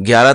11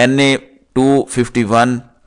NA 251,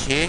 6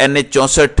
NA 64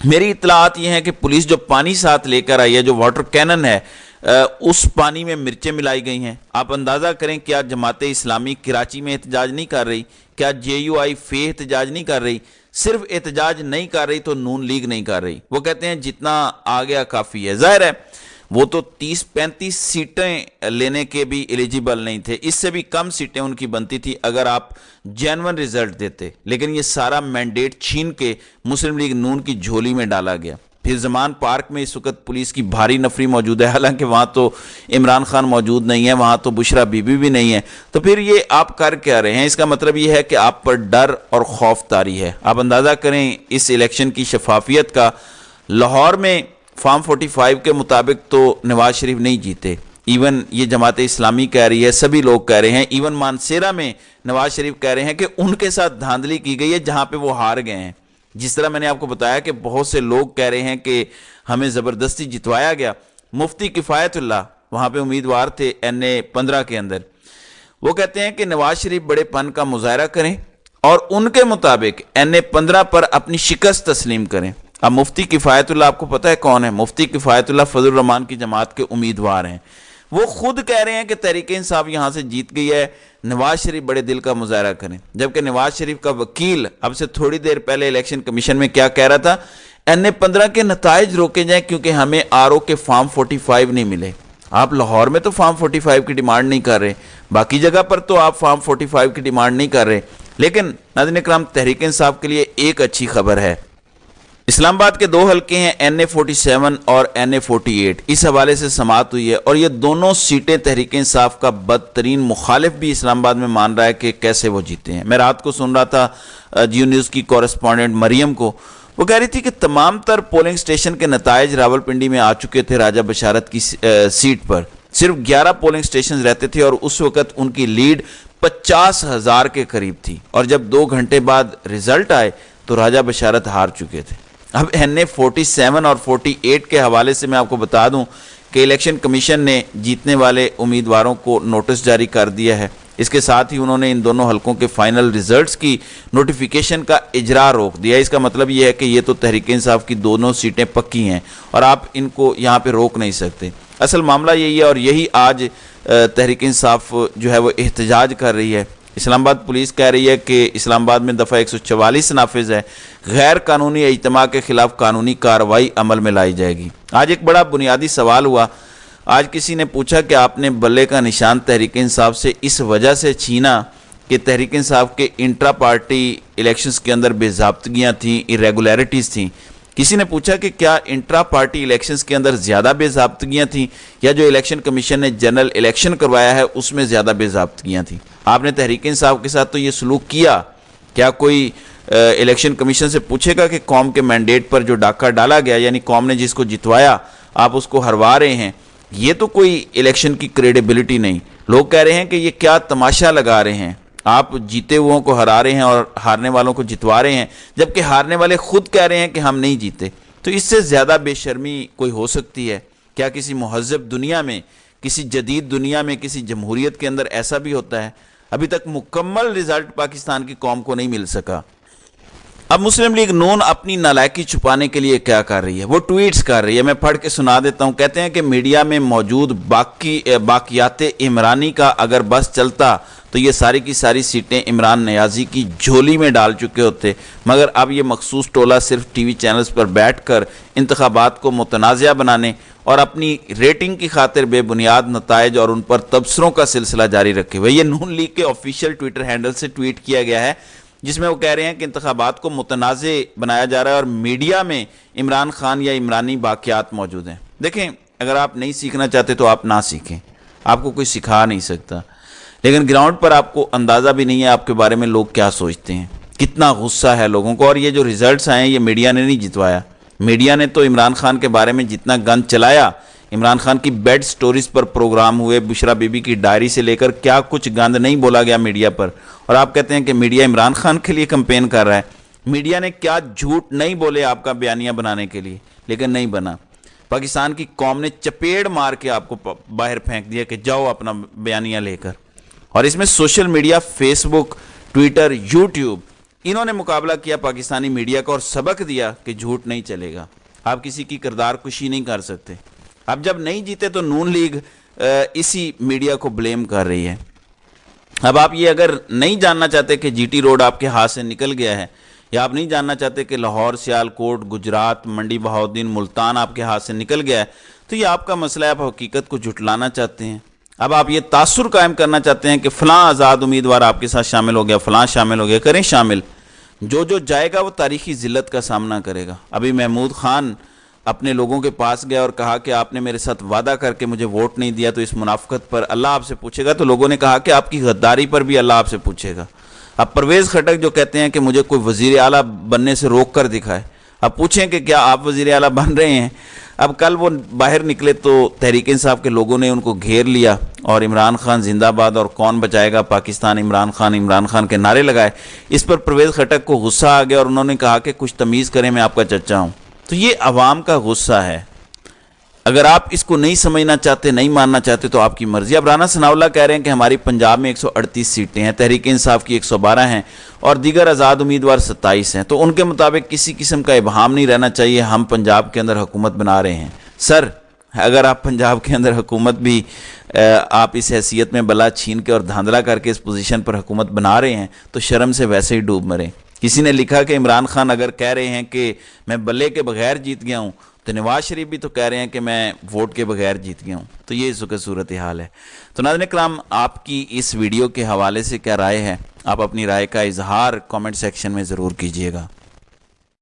میری اطلاعات یہ ہیں کہ پولیس جو پانی ساتھ لے کر آئی ہے، جو واٹر کینن ہے، اس پانی میں مرچیں ملائی گئی ہیں۔ آپ اندازہ کریں کیا جماعت اسلامی کراچی میں احتجاج نہیں کر رہی؟ کیا جے یو آئی فے احتجاج نہیں کر رہی؟ صرف احتجاج نہیں کر رہی تو نون لیگ نہیں کر رہی۔ وہ کہتے ہیں جتنا آ گیا کافی ہے۔ ظاہر ہے وہ تو 30-35 سیٹیں لینے کے بھی ایلیجیبل نہیں تھے، اس سے بھی کم سیٹیں ان کی بنتی تھی اگر آپ جینون ریزلٹ دیتے، لیکن یہ سارا مینڈیٹ چھین کے مسلم لیگ نون کی جھولی میں ڈالا گیا۔ پھر زمان پارک میں اس وقت پولیس کی بھاری نفری موجود ہے، حالانکہ وہاں تو عمران خان موجود نہیں ہے، وہاں تو بشرا بی بی بھی نہیں ہے۔ تو پھر یہ آپ کر کیا رہے ہیں؟ اس کا مطلب یہ ہے کہ آپ پر ڈر اور خوف طاری ہے۔ آپ اندازہ کریں اس الیکشن کی شفافیت کا۔ لاہور میں فارم 45 کے مطابق تو نواز شریف نہیں جیتے، ایون یہ جماعت اسلامی کہہ رہی ہے، سبھی لوگ کہہ رہے ہیں، ایون مانسیرا میں نواز شریف کہہ رہے ہیں کہ ان کے ساتھ دھاندلی کی گئی ہے جہاں پہ وہ ہار گئے ہیں۔ جس طرح میں نے آپ کو بتایا کہ بہت سے لوگ کہہ رہے ہیں کہ ہمیں زبردستی جتوایا گیا۔ مفتی کفایت اللہ وہاں پہ امیدوار تھے NA-15 کے اندر، وہ کہتے ہیں کہ نواز شریف بڑے پن کا مظاہرہ کریں اور ان کے مطابق NA-15 پر اپنی شکست تسلیم کریں۔ اب مفتی کفایت اللہ آپ کو پتہ ہے کون ہے؟ مفتی کفایت اللہ فضل الرحمان کی جماعت کے امیدوار ہیں۔ وہ خود کہہ رہے ہیں کہ تحریک انصاف یہاں سے جیت گئی ہے، نواز شریف بڑے دل کا مظاہرہ کریں، جبکہ نواز شریف کا وکیل اب سے تھوڑی دیر پہلے الیکشن کمیشن میں کیا کہہ رہا تھا؟ NA-15 کے نتائج روکے جائیں کیونکہ ہمیں RO کے فارم 45 نہیں ملے۔ آپ لاہور میں تو فارم 45 کی ڈیمانڈ نہیں کر رہے، باقی جگہ پر تو آپ فارم 45 کی ڈیمانڈ نہیں کر رہے۔ لیکن ناظرین اکرام، تحریک انصاف کے لیے ایک اچھی خبر ہے۔ اسلام آباد کے 2 حلقے ہیں NA-47 اور NA-48، اس حوالے سے سماعت ہوئی ہے اور یہ دونوں سیٹیں تحریک انصاف کا بدترین مخالف بھی اسلام آباد میں مان رہا ہے کہ کیسے وہ جیتے ہیں۔ میں رات کو سن رہا تھا جیو نیوز کی کورسپونڈنٹ مریم کو، وہ کہہ رہی تھی کہ تمام تر پولنگ سٹیشن کے نتائج راولپنڈی میں آ چکے تھے راجہ بشارت کی سیٹ پر، صرف 11 پولنگ سٹیشن رہتے تھے اور اس وقت ان کی لیڈ 50,000 کے قریب تھی، اور جب 2 گھنٹے بعد رزلٹ آئے تو راجہ بشارت ہار چکے تھے۔ اب NA-47 اور 48 کے حوالے سے میں آپ کو بتا دوں کہ الیکشن کمیشن نے جیتنے والے امیدواروں کو نوٹس جاری کر دیا ہے۔ اس کے ساتھ ہی انہوں نے ان دونوں حلقوں کے فائنل ریزلٹس کی نوٹیفیکیشن کا اجرا روک دیا۔ اس کا مطلب یہ ہے کہ یہ تو تحریک انصاف کی دونوں سیٹیں پکی ہیں اور آپ ان کو یہاں پہ روک نہیں سکتے۔ اصل معاملہ یہی ہے اور یہی آج تحریک انصاف جو ہے وہ احتجاج کر رہی ہے۔ اسلام آباد پولیس کہہ رہی ہے کہ اسلام آباد میں دفعہ 144 نافذ ہے، غیر قانونی اجتماع کے خلاف قانونی کارروائی عمل میں لائی جائے گی۔ آج ایک بڑا بنیادی سوال ہوا، آج کسی نے پوچھا کہ آپ نے بلے کا نشان تحریک انصاف سے اس وجہ سے چھینا کہ تحریک انصاف کے انٹرا پارٹی الیکشنز کے اندر بے ضابطگیاں تھیں، irregularities تھیں۔ کسی نے پوچھا کہ کیا انٹرا پارٹی الیکشنز کے اندر زیادہ بے ضابطگیاں تھیں یا جو الیکشن کمیشن نے جنرل الیکشن کروایا ہے اس میں زیادہ بے ضابطگیاں تھیں؟ آپ نے تحریک انصاف کے ساتھ تو یہ سلوک کیا، کیا کوئی الیکشن کمیشن سے پوچھے گا کہ قوم کے مینڈیٹ پر جو ڈاکہ ڈالا گیا، یعنی قوم نے جس کو جتوایا آپ اس کو ہروا رہے ہیں؟ یہ تو کوئی الیکشن کی کریڈیبلٹی نہیں۔ لوگ کہہ رہے ہیں کہ یہ کیا تماشا لگا رہے ہیں، آپ جیتے ہوئوں کو ہرا رہے ہیں اور ہارنے والوں کو جتوا رہے ہیں، جبکہ ہارنے والے خود کہہ رہے ہیں کہ ہم نہیں جیتے۔ تو اس سے زیادہ بے شرمی کوئی ہو سکتی ہے کیا؟ کسی مہذب دنیا میں، کسی جدید دنیا میں، کسی جمہوریت کے اندر ایسا بھی ہوتا ہے؟ ابھی تک مکمل رزلٹ پاکستان کی قوم کو نہیں مل سکا۔ اب مسلم لیگ نون اپنی نالائکی چھپانے کے لیے کیا کر رہی ہے؟ وہ ٹویٹس کر رہی ہے، میں پڑھ کے سنا دیتا ہوں۔ کہتے ہیں کہ میڈیا میں موجود باقیات عمرانی کا اگر بس چلتا تو یہ ساری کی ساری سیٹیں عمران نیازی کی جھولی میں ڈال چکے ہوتے، مگر اب یہ مخصوص ٹولہ صرف ٹی وی چینلز پر بیٹھ کر انتخابات کو متنازع بنانے اور اپنی ریٹنگ کی خاطر بے بنیاد نتائج اور ان پر تبصروں کا سلسلہ جاری رکھے ہوئے۔ یہ نون لیگ کے آفیشیل ٹویٹر ہینڈل سے ٹویٹ کیا گیا ہے، جس میں وہ کہہ رہے ہیں کہ انتخابات کو متنازع بنایا جا رہا ہے اور میڈیا میں عمران خان یا عمرانی باقیات موجود ہیں۔ دیکھیں، اگر آپ نہیں سیکھنا چاہتے تو آپ نہ سیکھیں، آپ کو کوئی سکھا نہیں سکتا، لیکن گراؤنڈ پر آپ کو اندازہ بھی نہیں ہے آپ کے بارے میں لوگ کیا سوچتے ہیں، کتنا غصہ ہے لوگوں کو۔ اور یہ جو ریزلٹس آئے ہیں یہ میڈیا نے نہیں جتوایا، میڈیا نے تو عمران خان کے بارے میں جتنا گند چلایا، عمران خان کی بیڈ سٹوریز پر پروگرام ہوئے، بشرا بی بی کی ڈائری سے لے کر کیا کچھ گند نہیں بولا گیا میڈیا پر، اور آپ کہتے ہیں کہ میڈیا عمران خان کے لیے کمپین کر رہا ہے۔ میڈیا نے کیا جھوٹ نہیں بولے آپ کا بیانیہ بنانے کے لیے، لیکن نہیں بنا۔ پاکستان کی قوم نے چپیڑ مار کے آپ کو باہر پھینک دیا کہ جاؤ اپنا بیانیہ لے کر۔ اور اس میں سوشل میڈیا، فیس بک، ٹویٹر، یوٹیوب، انہوں نے مقابلہ کیا پاکستانی میڈیا کا اور سبق دیا کہ جھوٹ نہیں چلے گا، آپ کسی کی کردار کشی نہیں کر سکتے۔ اب جب نہیں جیتے تو نون لیگ اسی میڈیا کو بلیم کر رہی ہے۔ اب آپ یہ اگر نہیں جاننا چاہتے کہ جی ٹی روڈ آپ کے ہاتھ سے نکل گیا ہے، یا آپ نہیں جاننا چاہتے کہ لاہور، سیالکوٹ، گجرات، منڈی بہاؤالدین، ملتان آپ کے ہاتھ سے نکل گیا ہے، تو یہ آپ کا مسئلہ ہے، آپ حقیقت کو جھٹلانا چاہتے ہیں۔ اب آپ یہ تاثر قائم کرنا چاہتے ہیں کہ فلاں آزاد امیدوار آپ کے ساتھ شامل ہو گیا، فلاں شامل ہو گیا، کریں شامل، جو جائے گا وہ تاریخی ذلت کا سامنا کرے گا۔ ابھی محمود خان اپنے لوگوں کے پاس گیا اور کہا کہ آپ نے میرے ساتھ وعدہ کر کے مجھے ووٹ نہیں دیا، تو اس منافقت پر اللہ آپ سے پوچھے گا۔ تو لوگوں نے کہا کہ آپ کی غداری پر بھی اللہ آپ سے پوچھے گا۔ اب پرویز خٹک جو کہتے ہیں کہ مجھے کوئی وزیر اعلیٰ بننے سے روک کر دکھائے، اب پوچھیں کہ کیا آپ وزیر اعلیٰ بن رہے ہیں؟ اب کل وہ باہر نکلے تو تحریک انصاف کے لوگوں نے ان کو گھیر لیا اور عمران خان زندہ باد اور کون بچائے گا پاکستان، عمران خان کے نعرے لگائے۔ اس پر پرویز خٹک کو غصہ آ گیا اور انہوں نے کہا کہ کچھ تمیز کریں، میں آپ کا چچا ہوں۔ تو یہ عوام کا غصہ ہے۔ اگر آپ اس کو نہیں سمجھنا چاہتے، نہیں ماننا چاہتے تو آپ کی مرضی۔ اب رانا ثناء اللہ کہہ رہے ہیں کہ ہماری پنجاب میں 138 سیٹیں ہیں، تحریک انصاف کی 112 ہیں اور دیگر آزاد امیدوار 27 ہیں، تو ان کے مطابق کسی قسم کا ابہام نہیں رہنا چاہیے، ہم پنجاب کے اندر حکومت بنا رہے ہیں۔ سر، اگر آپ پنجاب کے اندر حکومت بھی آپ اس حیثیت میں بلا چھین کے اور دھاندلا کر کے اس پوزیشن پر حکومت بنا رہے ہیں تو شرم سے ویسے ہی ڈوب مریں۔ کسی نے لکھا کہ عمران خان اگر کہہ رہے ہیں کہ میں بلے کے بغیر جیت گیا ہوں تو نواز شریف بھی تو کہہ رہے ہیں کہ میں ووٹ کے بغیر جیت گیا ہوں، تو یہ اس وقت صورتحال ہے۔ تو ناظرین کرام، آپ کی اس ویڈیو کے حوالے سے کیا رائے ہے؟ آپ اپنی رائے کا اظہار کامنٹ سیکشن میں ضرور کیجیے گا۔